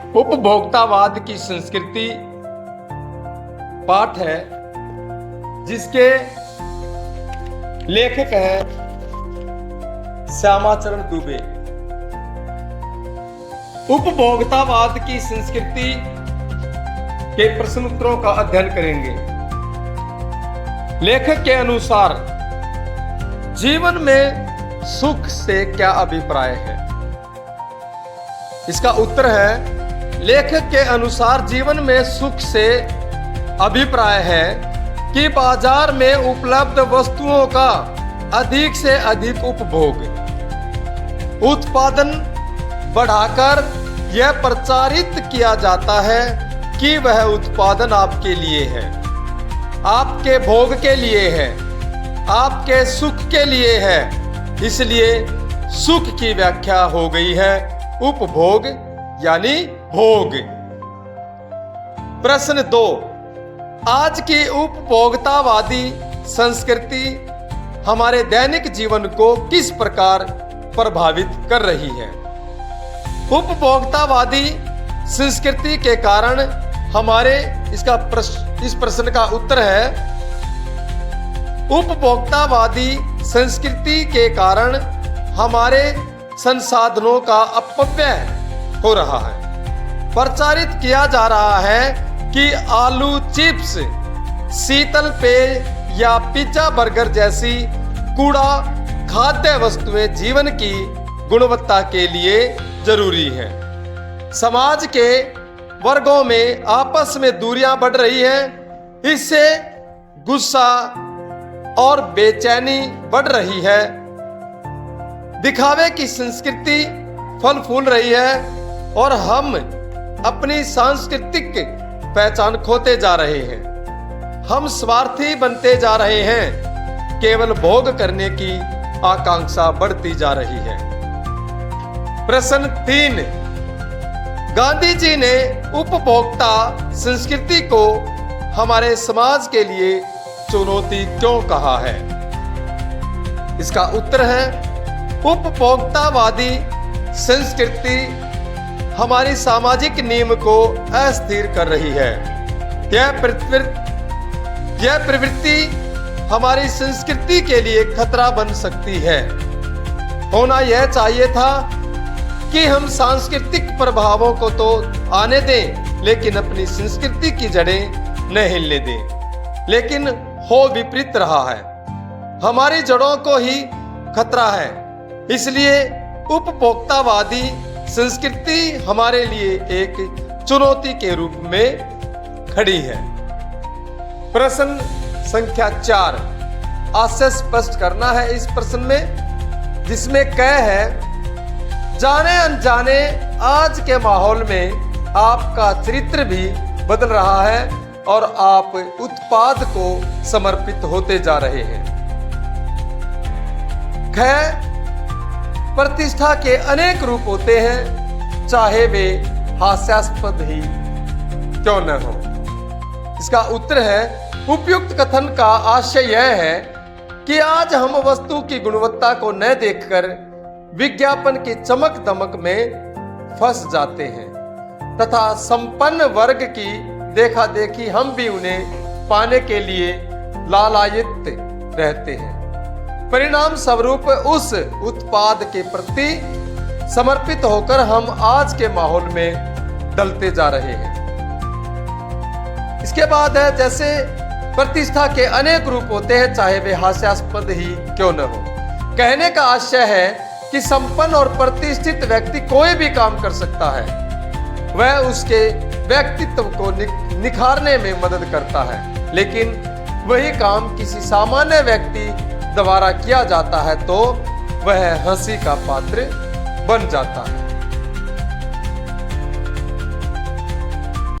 उपभोक्तावाद की संस्कृति पाठ है जिसके लेखक हैं श्यामाचरण दुबे। उपभोक्तावाद की संस्कृति के प्रश्न उत्तरों का अध्ययन करेंगे। लेखक के अनुसार जीवन में सुख से क्या अभिप्राय है? इसका उत्तर है, लेखक के अनुसार जीवन में सुख से अभिप्राय है कि बाजार में उपलब्ध वस्तुओं का अधिक से अधिक उपभोग, उत्पादन बढ़ाकर यह प्रचारित किया जाता है कि वह उत्पादन आपके लिए है, आपके भोग के लिए है, आपके सुख के लिए है। इसलिए सुख की व्याख्या हो गई है उपभोग यानी भोग। प्रश्न 2, आज की उपभोक्तावादी संस्कृति हमारे दैनिक जीवन को किस प्रकार प्रभावित कर रही है? उपभोक्तावादी संस्कृति के कारण हमारे इस प्रश्न का उत्तर है, उपभोक्तावादी संस्कृति के कारण हमारे संसाधनों का अपव्यय हो रहा है। प्रचारित किया जा रहा है कि आलू चिप्स, शीतल पेय या पिज्जा बर्गर जैसी कूड़ा खाद्य वस्तुएं जीवन की गुणवत्ता के लिए जरूरी है। समाज के वर्गों में आपस में दूरियां बढ़ रही हैं। इससे गुस्सा और बेचैनी बढ़ रही है। दिखावे की संस्कृति फल फूल रही है और हम अपनी सांस्कृतिक पहचान खोते जा रहे हैं। हम स्वार्थी बनते जा रहे हैं। केवल भोग करने की आकांक्षा बढ़ती जा रही है। प्रश्न 3, गांधी जी ने उपभोक्ता संस्कृति को हमारे समाज के लिए चुनौती क्यों कहा है? इसका उत्तर है, उपभोक्तावादी संस्कृति हमारी सामाजिक नींव को अस्थिर कर रही है। यह प्रवृत्ति हमारी संस्कृति के लिए खतरा बन सकती है। होना यह चाहिए था कि हम सांस्कृतिक प्रभावों को तो आने दें, लेकिन अपनी संस्कृति की जड़ें न हिलने दें। लेकिन हो विपरीत रहा है। हमारी जड़ों को ही खतरा है। इसलिए उपभोक्तावादी संस्कृति हमारे लिए एक चुनौती के रूप में खड़ी है। प्रश्न संख्या 4, आशय स्पष्ट करना है इस प्रश्न में, जिसमें कह है, जाने अनजाने आज के माहौल में आपका चरित्र भी बदल रहा है और आप उत्पाद को समर्पित होते जा रहे हैं। खैर, प्रतिष्ठा के अनेक रूप होते हैं, चाहे वे हास्यास्पद ही क्यों न हो। इसका उत्तर है, उपयुक्त कथन का आशय यह है कि आज हम वस्तु की गुणवत्ता को न देखकर विज्ञापन की चमक दमक में फंस जाते हैं तथा संपन्न वर्ग की देखा देखी हम भी उन्हें पाने के लिए लालायित रहते हैं। परिणाम स्वरूप उस उत्पाद के प्रति समर्पित होकर हम आज के माहौल में ढलते जा रहे हैं। इसके बाद है, जैसे प्रतिष्ठा के अनेक रूप होते हैं, चाहे वे हास्यास्पद ही क्यों न हो। कहने का आशय है कि संपन्न और प्रतिष्ठित व्यक्ति कोई भी काम कर सकता है। वह उसके व्यक्तित्व को निखारने में मदद करता है। लेकिन वही काम किसी सामान्य व्यक्ति द्वारा किया जाता है तो वह हंसी का पात्र बन जाता है।